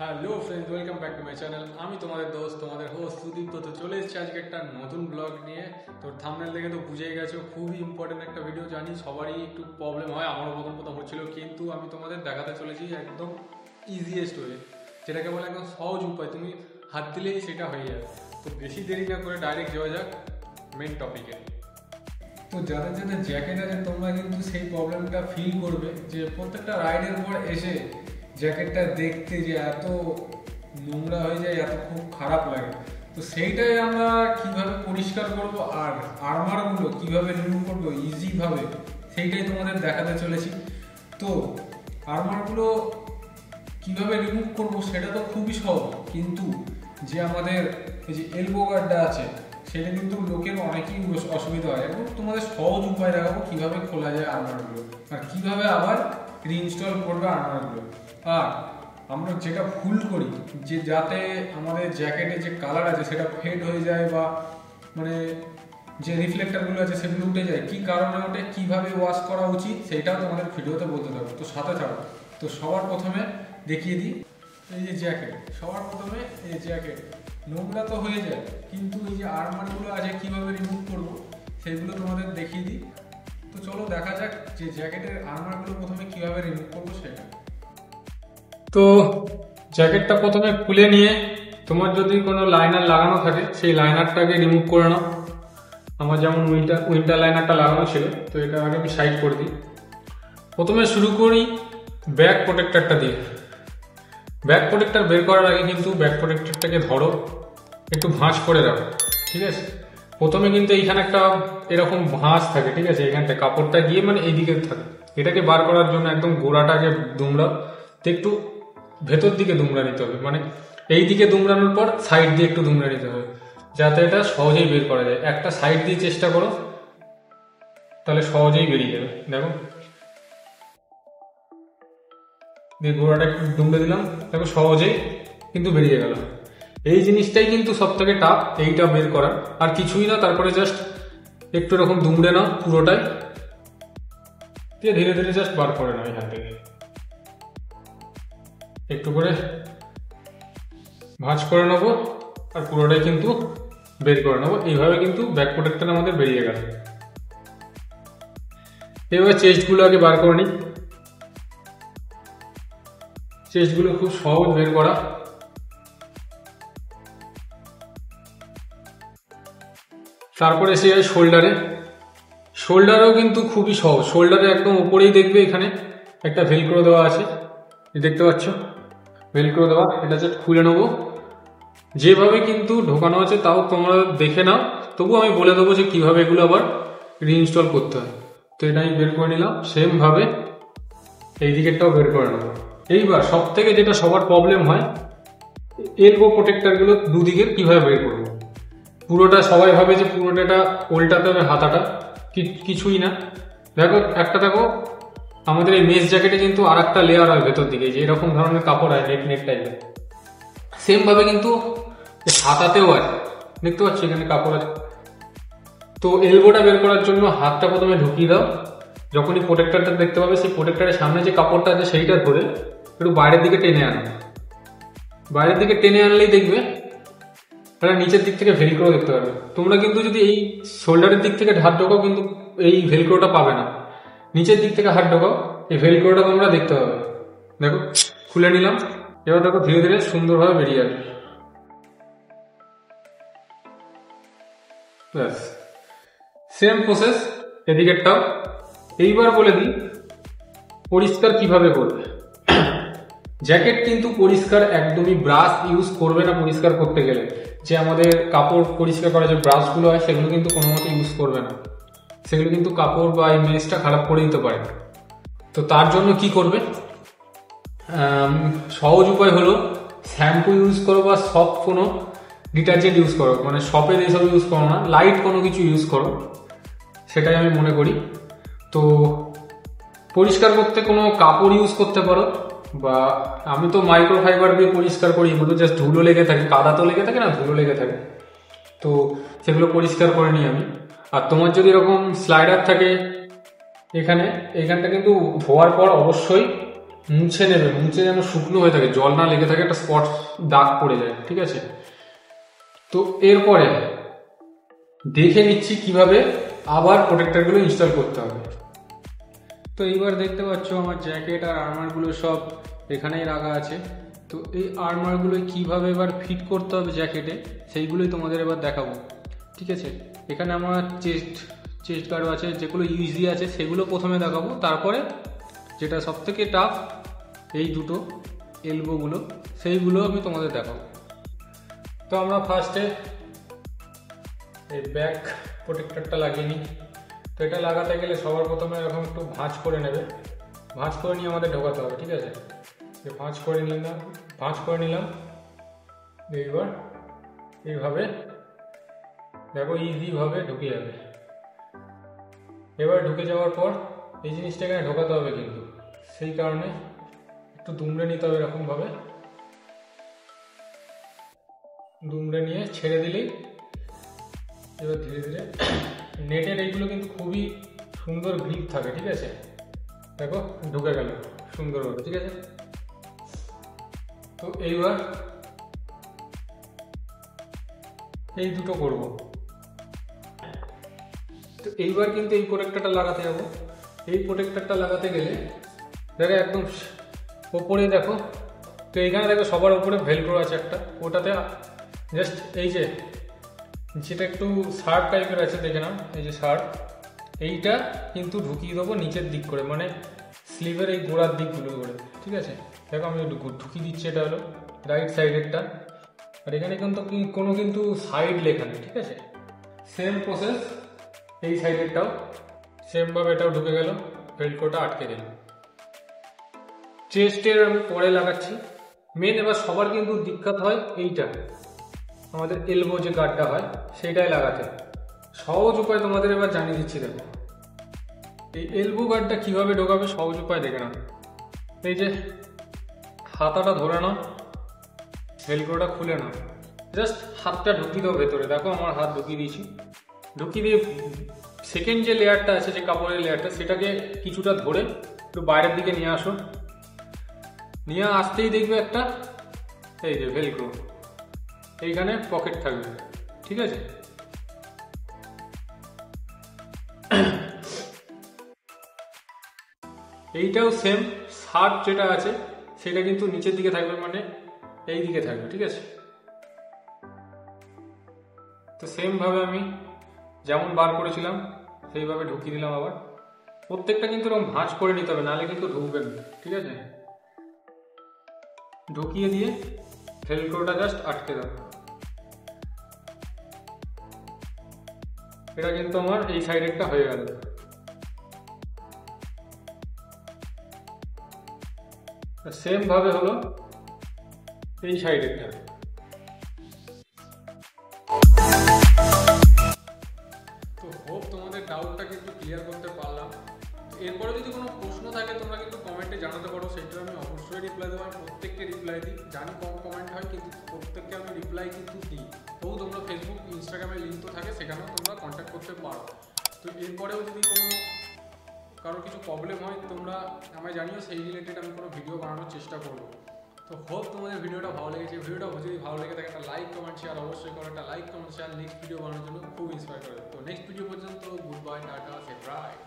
Hello friends, welcome back to my channel. আমি তোমাদের দোস্ত, তোমাদের হোস্ট সুদীপ্ত। তো চলে এসেছি আজকে একটা নতুন ব্লগ নিয়ে। তো থাম্বনেল দেখে তো বুঝেই গেছো, খুবই ইম্পর্টেন্ট একটা ভিডিও। জানি সবারই একটু প্রবলেম হয়, আমারও প্রথম প্রথম হচ্ছিল, কিন্তু আমি তোমাদের দেখাতে চলেছি একদম ইজিয়েস্ট ওয়ে, যেটাকে বলে একদম সহজ উপায়, তুমি হাত দিলেই সেটা হয়ে যাবে। তো বেশি দেরি না করে ডাইরেক্ট যাওয়া যাক মেন টপিকে। তো যাদের যাদের জ্যাকেট আছে, তোমরা কিন্তু সেই প্রবলেমটা ফিল করবে যে প্রত্যেকটা রাইডের পর এসে জ্যাকেটটা দেখতে যে এত নোংরা হয়ে যায়, এত খুব খারাপ লাগে। তো সেইটাই আমরা কিভাবে পরিষ্কার করব আর আর্মারগুলো কিভাবে রিমুভ করবো ইজিভাবে, সেইটাই তোমাদের দেখাতে চলেছি। তো আর্মারগুলো কিভাবে রিমুভ করবো সেটা তো খুবই সহজ, কিন্তু যে আমাদের এই যে এলবো গার্ডটা আছে সেটা কিন্তু লোকের অনেকেই অসুবিধা হয়। এবং তোমাদের সহজ উপায় দেখাবো কিভাবে খোলা যায় আর্মারগুলো আর কিভাবে আবার রিইনস্টল করবে আর্মারগুলো। আর আমরা যেটা ভুল করি যে যাতে আমাদের জ্যাকেটের যে কালার আছে সেটা ফেড হয়ে যায় বা মানে যে রিফ্লেক্টারগুলো আছে সেগুলো উঠে যায়, কি কারণে ওঠে, কিভাবে ওয়াশ করা উচিত, সেটাও তোমাদের ভিডিওতে বলতে থাকবো। তো সাথে থাকো। তো সবার প্রথমে দেখিয়ে দিই এই যে জ্যাকেট। সবার প্রথমে এই জ্যাকেট নোংরা তো হয়ে যায়, কিন্তু এই যে আর্মারগুলো আছে কিভাবে রিমুভ করবো সেগুলো তোমাদের দেখিয়ে দিই। তো চলো দেখা যাক যে জ্যাকেটের আর্মারগুলো প্রথমে কিভাবে রিমুভ করবো সেটা। তো জ্যাকেটটা প্রথমে খুলে নিয়ে তোমার যদি কোনো লাইনার লাগানো থাকে সেই লাইনারটাকে রিমুভ করে নাও। আমার যেমন উইন্টার লাইনারটা লাগানো ছিল, তো এটা আগে আমি সাইড করে দিই। প্রথমে শুরু করি ব্যাক প্রোটেক্টরটা দিয়ে। ব্যাক প্রোটেক্টর বের করার আগে কিন্তু ব্যাক প্রোটেক্টরটাকে ধরো, একটু ভাঁজ করে রাখো, ঠিক আছে। প্রথমে কিন্তু এইখানে একটা এরকম ভাঁজ থাকে, ঠিক আছে, এখানটা কাপড়টা গিয়ে মানে এইদিকে থাকে। এটাকে বার করার জন্য একদম গোড়াটাকে দুমড়াও, তো একটু ভেতর দিকে দুমড়া নিতে হবে, মানে এই দিকে দুমড়ানোর পর সাইড দিয়ে একটু দুমড়া নিতে হবে, যাতে এটা সহজেই বের করা যায়। একটা সাইড দিয়ে চেষ্টা করো, তাহলে সহজেই বেরিয়ে যাবে। দেখো, দিয়ে গোড়াটা একটু দুমড়ে দিলাম, দেখো সহজেই কিন্তু বেরিয়ে গেল। এই জিনিসটাই কিন্তু সব থেকে টাফ, এইটা বের করা, আর কিছুই না। তারপরে জাস্ট একটু এরকম দুমড়ে নাও পুরোটাই, দিয়ে ধীরে ধীরে জাস্ট বার করে নাও এখান থেকে, একটু করে ভাঁজ করে নেবো আর পুরোটাই কিন্তু বের করে নেবো। এইভাবে কিন্তু ব্যাক প্রোটেক্টর আমাদের বেরিয়ে গেল। এবার চেস্টগুলো আগে বার করে নিই। চেস্টগুলো খুব সহজ বের করা। তারপরে এসে যায় শোল্ডারে। শোল্ডারেও কিন্তু খুবই সহজ। শোল্ডারে একদম উপরেই দেখবে এখানে একটা ভেলক্রো দেওয়া আছে, দেখতে পাচ্ছ ভেলক্রো দেওয়া, এটা জাস্ট খুলে নেবো। যেভাবে কিন্তু ঢোকানো আছে তাও তোমরা দেখে নাও, তবু আমি বলে দেবো যে কিভাবে এগুলো আবার রিইনস্টল করতে হয়। তো এটা আমি বের করে নিলাম, সেম ভাবে এই দিকেরটাও বের করে নেবো। এইবার সব থেকে যেটা সবার প্রবলেম হয়, এলবো প্রোটেক্টরগুলো দুদিকের কিভাবে বের করবো। পুরোটা সবাই ভাবে যে পুরোটা উল্টাতে হবে হাতাটা, কিছুই না। দেখো একটা, দেখো আমাদের এই মেস জ্যাকেটে কিন্তু আর একটা লেয়ার হয় ভেতর দিকে, যে এরকম ধরনের কাপড় হয় নেট নেট টাইপের। সেম ভাবে কিন্তু হাতাতেও আছে, দেখতে পাচ্ছ এখানে কাপড় আছে। তো এলবোটা বের করার জন্য হাতটা প্রথমে ঢুকিয়ে দাও। যখনই প্রোটেক্টরটা দেখতে পাবে, সেই প্রোটেক্টরের সামনে যে কাপড়টা আছে সেইটা ধরে একটু বাইরের দিকে টেনে আনো। বাইরের দিকে টেনে আনলেই দেখবে তাহলে নিচের দিক থেকে ভেলক্রো দেখতে পাবে। তোমরা কিন্তু যদি এই শোল্ডারের দিক থেকে হাত ঢোকাও, কিন্তু এই ভেলক্রোটা পাবে না। নিচের দিক থেকে হাত ঢোকাও, এই ভেলক্রোটা তোমরা দেখতে পাবে। দেখো খুলে নিলাম। এবার দেখো ধীরে ধীরে সুন্দরভাবে বেরিয়ে যাবে। ব্যাস, সেম প্রসেস এদিকেরটাও। এইবার বলে দিই পরিষ্কার কিভাবে করবে। জ্যাকেট কিন্তু পরিষ্কার একদমই ব্রাশ ইউজ করবে না পরিষ্কার করতে গেলে। যে আমাদের কাপড় পরিষ্কার করার যে ব্রাশগুলো হয় সেগুলো কিন্তু কোনো মতে ইউজ করবে না, সেগুলো কিন্তু কাপড় বা এই মেজটা খারাপ করে দিতে পারে। তো তার জন্য কি করবে, সহজ উপায় হলো শ্যাম্পু ইউজ করো বা সফট কোনো ডিটারজেন্ট ইউজ করো, মানে শপের এইসব ইউজ করো না, লাইট কোনো কিছু ইউজ করো, সেটাই আমি মনে করি। তো পরিষ্কার করতে কোনো কাপড় ইউজ করতে পারো, বা আমি তো মাইক্রোফাইবার দিয়ে পরিষ্কার করি। এগুলো জাস্ট ধুলো লেগে থাকে, কাদা তো লেগে থাকে না, ধুলো লেগে থাকে, তো সেগুলো পরিষ্কার করে নিই আমি। আর তোমার যদি এরকম স্লাইডার থাকে এখানটা কিন্তু ধোয়ার পর অবশ্যই মুছে নেবে, মুছে যেন শুকনো হয়ে থাকে, জল না লেগে থাকে, একটা স্পট দাগ পড়ে যায়, ঠিক আছে। তো এরপরে দেখে নিচ্ছি কিভাবে আবার প্রোটেক্টরগুলো ইনস্টল করতে হবে। তো এইবার দেখতে পাচ্ছ আমার জ্যাকেট আর আর্মারগুলো সব এখানেই রাখা আছে। তো এই আর্মারগুলো কিভাবে এবার ফিট করতে হবে জ্যাকেটে সেইগুলোই তোমাদের এবার দেখাবো, ঠিক আছে। এখানে আমার চেস্ট গার্ড আছে, যেগুলো ইজি আছে সেগুলো প্রথমে দেখাবো, তারপরে যেটা সব থেকে টাফ এই দুটো এলবোগুলো সেইগুলো আমি তোমাদের দেখাবো। তো আমরা ফার্স্টে এই ব্যাক প্রোটেক্টরটা লাগিয়ে নিই। তো এটা লাগাতে গেলে সবার প্রথমে এরকম একটু ভাঁজ করে নেবে, ভাঁজ করে নিয়ে আমাদের ঢোকাতে হবে, ঠিক আছে। ভাঁজ করে নিলাম। এইবার এইভাবে দেখো ইজিভাবে ঢুকে যাবে। এবার ঢুকে যাওয়ার পর এই জিনিসটা এখানে ঢোকাতে হবে, কিন্তু সেই কারণে একটু দুমড়ে নিতে হবে, এরকমভাবে দুমড়ে নিয়ে ছেড়ে দিলেই এবার ধীরে ধীরে নেটের এইগুলো কিন্তু খুবই সুন্দর গ্রিপ থাকে, ঠিক আছে। দেখো ঢুকে গেল সুন্দরভাবে, ঠিক আছে। তো এইবার এই দুটো করব। তো এইবার কিন্তু এই প্রোটেক্টরটা লাগাতে যাবো। এই প্রোটেক্টরটা লাগাতে গেলে দেখো একদম ওপরে দেখো, তো এইখানে দেখো সবার ওপরে ভেলক্রো আছে একটা, ওটাতে জাস্ট এই যে যেটা একটু শার্ট টাইপের আছে দেখে নাও, এই যে শার্ট, এইটা কিন্তু ঢুকিয়ে দেবো নিচের দিক করে, মানে স্লিভের এই গোড়ার দিকগুলো করে, ঠিক আছে। দেখো আমি ঢুকিয়ে দিচ্ছি, এটা হলো রাইট সাইডেরটা, আর এখানে কোনো কিন্তু সাইড লেখা নেই, ঠিক আছে। সেম প্রসেস এই সাইডেরটাও সেমভাবে এটাও ঢুকে গেল, ভেলক্রোটা আটকে দিল। চেস্টের আমি পরে লাগাচ্ছি। মেন এবার সবার কিন্তু দিক্কত হয় এইটা, আমাদের এলবো যে গার্ডটা হয় সেইটাই লাগাতে। সহজ উপায় তোমাদের এবার জানিয়ে দিচ্ছি। দেখো এই এলবো গার্ডটা কীভাবে ঢোকাবে, সহজ উপায় দেখে নাও। এই যে হাতাটা ধরে নাও, ভেলক্রোটা খুলে নাও, জাস্ট হাতটা ঢুকিয়ে দাও ভেতরে। দেখো আমার হাত ঢুকিয়ে দিয়েছি, ঢুকিয়ে দিয়ে সেকেন্ড যে লেয়ারটা আছে, যে কাপড়ের লেয়ারটা, সেটাকে কিছুটা ধরে একটু বাইরের দিকে নিয়ে আসো। নিয়ে আসতেই দেখবে একটা এই যে ভেলক্রো, এইখানে পকেট থাকবে, ঠিক আছে। এইটাও সেম, শার্ট যেটা আছে সেটা কিন্তু নিচের দিকে থাকবে, মানে এই দিকে থাকবে, ঠিক আছে। তো সেমভাবে আমি যেমন বার করেছিলাম সেইভাবে ঢুকিয়ে দিলাম। আবার প্রত্যেকটা কিন্তু এরকম ভাঁজ করে নিতে হবে, নাহলে কিন্তু ঢুকবে না, ঠিক আছে। ঢুকিয়ে দিয়ে ভেলক্রোটা জাস্ট আটকে দাও। এটা কিন্তু আমার এই সাইডেরটা হয়ে গেল। সেম ভাবে হলো এই সাইডেরটা। তো হোপ তোমাদের ডাউটটা কিন্তু ক্লিয়ার করতে পারলাম। এরপরে যদি কোনো প্রশ্ন থাকে তোমরা কিন্তু কমেন্টে জানাতে পারো, সেটা আমি অবশ্যই রিপ্লাই দেবো। আমি প্রত্যেককে রিপ্লাই দিই, জানি কম কমেন্ট হয় কিন্তু প্রত্যেককে আমি রিপ্লাই কিন্তু দিই। তবু তোমরা ফেসবুক ইনস্টাগ্রামে লিঙ্ক তো থাকে, সেখানেও তোমরা কন্ট্যাক্ট করতে পারো। তো এরপরেও যদি কারো কিছু প্রবলেম হয় তোমরা আমায় জানিও, সেই রিলেটেড আমি কোনো ভিডিও বানানোর চেষ্টা করবো। তো হোপ তোমাদের ভিডিওটা ভালো লেগেছে। ভিডিওটা যদি ভালো লেগে থাকে একটা লাইক কমেন্ট শেয়ার অবশ্যই করো, একটা like comment share next video বানানোর জন্য খুব ইন্সপায়ার করে। তো নেক্সট ভিডিও পর্যন্ত good bye, tata, save right.